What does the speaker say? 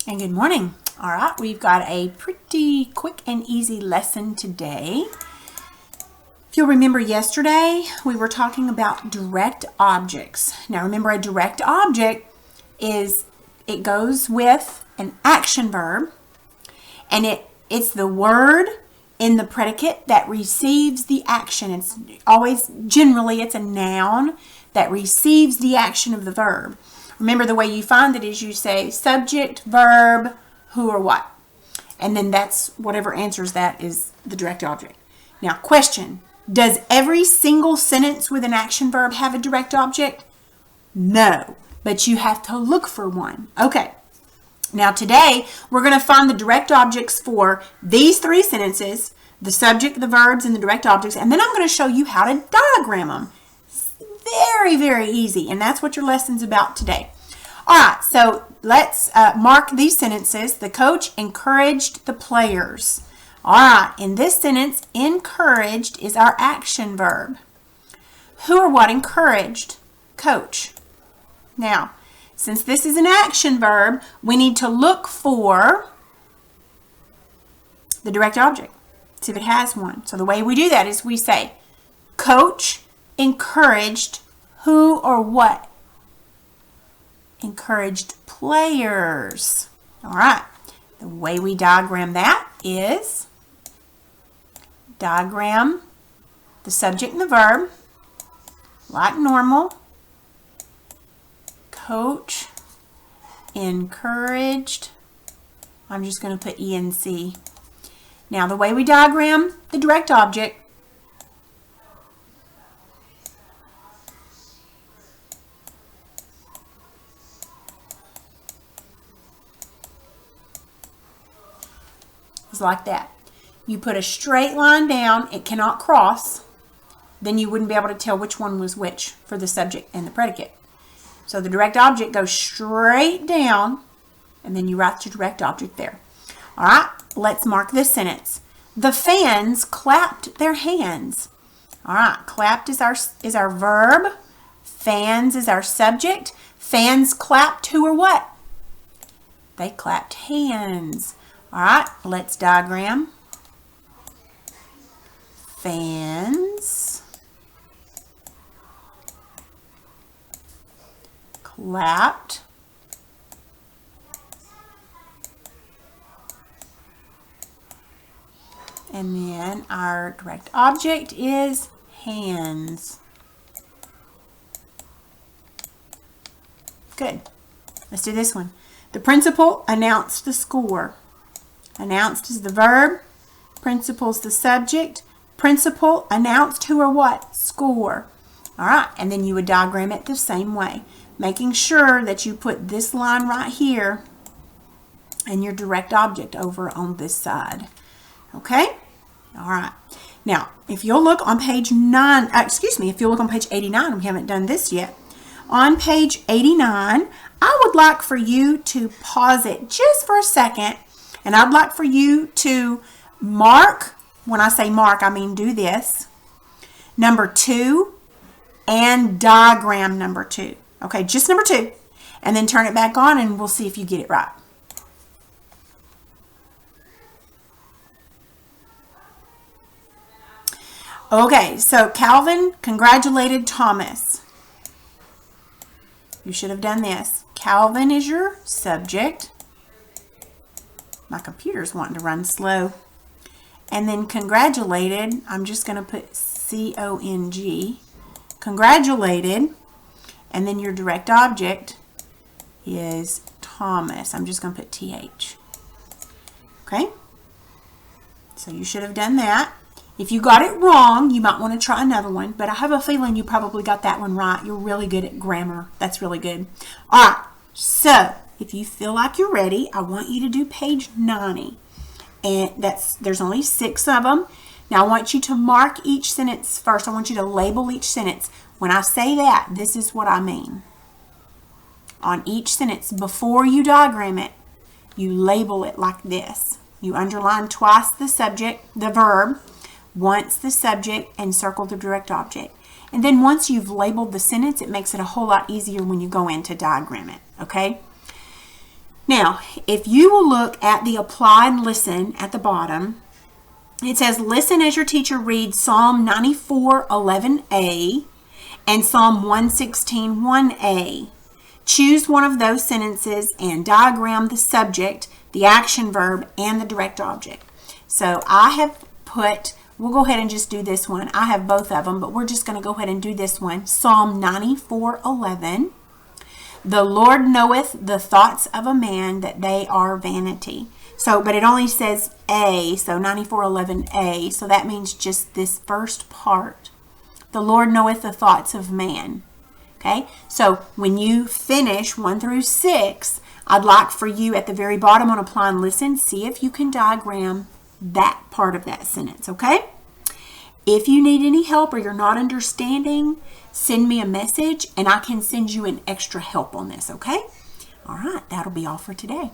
And good morning. All right, we've got a pretty quick and easy lesson today. If you'll remember yesterday, we were talking about direct objects. Now remember, a direct object it goes with an action verb, and it's the word in the predicate that receives the action. It's always, generally, it's a noun that receives the action of the verb. Remember, the way you find it is you say subject, verb, who or what. And then that's whatever answers that is the direct object. Now, question, does every single sentence with an action verb have a direct object? No, but you have to look for one. Okay, now today we're going to find the direct objects for these three sentences, the subject, the verbs, and the direct objects, and then I'm going to show you how to diagram them. Very, very easy, and that's what your lesson's about today. All right, so let's mark these sentences. The coach encouraged the players. All right, in this sentence, encouraged is our action verb. Who or what encouraged? Coach. Now, since this is an action verb, we need to look for the direct object, see if it has one. So the way we do that is we say, coach encouraged who or what? Encouraged players. All right. The way we diagram that is diagram the subject and the verb like normal. Coach encouraged. I'm just going to put ENC. Now the way we diagram the direct object is like that. You put a straight line down, it cannot cross, then you wouldn't be able to tell which one was which for the subject and the predicate. So the direct object goes straight down, and then you write your direct object there. All right, let's mark this sentence. The fans clapped their hands. All right, clapped is our verb. Fans is our subject. Fans clapped who or what? They clapped hands. All right, let's diagram. Fans clapped and then our direct object is hands. Good. Let's do this one. The principal announced the score. Announced is the verb. Principal's the subject. Principal announced who or what? Score. All right, and then you would diagram it the same way, making sure that you put this line right here and your direct object over on this side. Okay? All right. Now, if you'll look on page 9, if you'll look on page 89, we haven't done this yet. On page 89, I would like for you to pause it just for a second, and I'd like for you to mark, when I say mark, I mean do this, number 2, and diagram number 2. Okay, just number 2. And then turn it back on and we'll see if you get it right. Okay, so Calvin congratulated Thomas. You should have done this. Calvin is your subject. My computer's wanting to run slow. And then congratulated, I'm just going to put C-O-N-G. Congratulated. And then your direct object is Thomas. I'm just going to put T-H. Okay? So you should have done that. If you got it wrong, you might want to try another one, but I have a feeling you probably got that one right. You're really good at grammar. That's really good. All right, so if you feel like you're ready, I want you to do page 90. And there's only 6 of them. Now I want you to mark each sentence first. I want you to label each sentence. When I say that, this is what I mean. On each sentence, before you diagram it, you label it like this. You underline twice the subject, the verb, once the subject, and circle the direct object. And then once you've labeled the sentence, it makes it a whole lot easier when you go in to diagram it, okay? Now, if you will look at the apply and listen at the bottom, it says, listen as your teacher reads Psalm 94:11a and Psalm 116:1a. Choose one of those sentences and diagram the subject, the action verb, and the direct object. So I have put, we'll go ahead and just do this one. I have both of them, but we're just going to go ahead and do this one. Psalm 94:11. The Lord knoweth the thoughts of a man, that they are vanity. So, but it only says A, so 94:11a, so that means just this first part. The Lord knoweth the thoughts of man. Okay, so when you finish 1 through 6, I'd like for you at the very bottom on apply and listen, see if you can diagram that part of that sentence, okay? If you need any help or you're not understanding, send me a message and I can send you an extra help on this, okay? All right, that'll be all for today.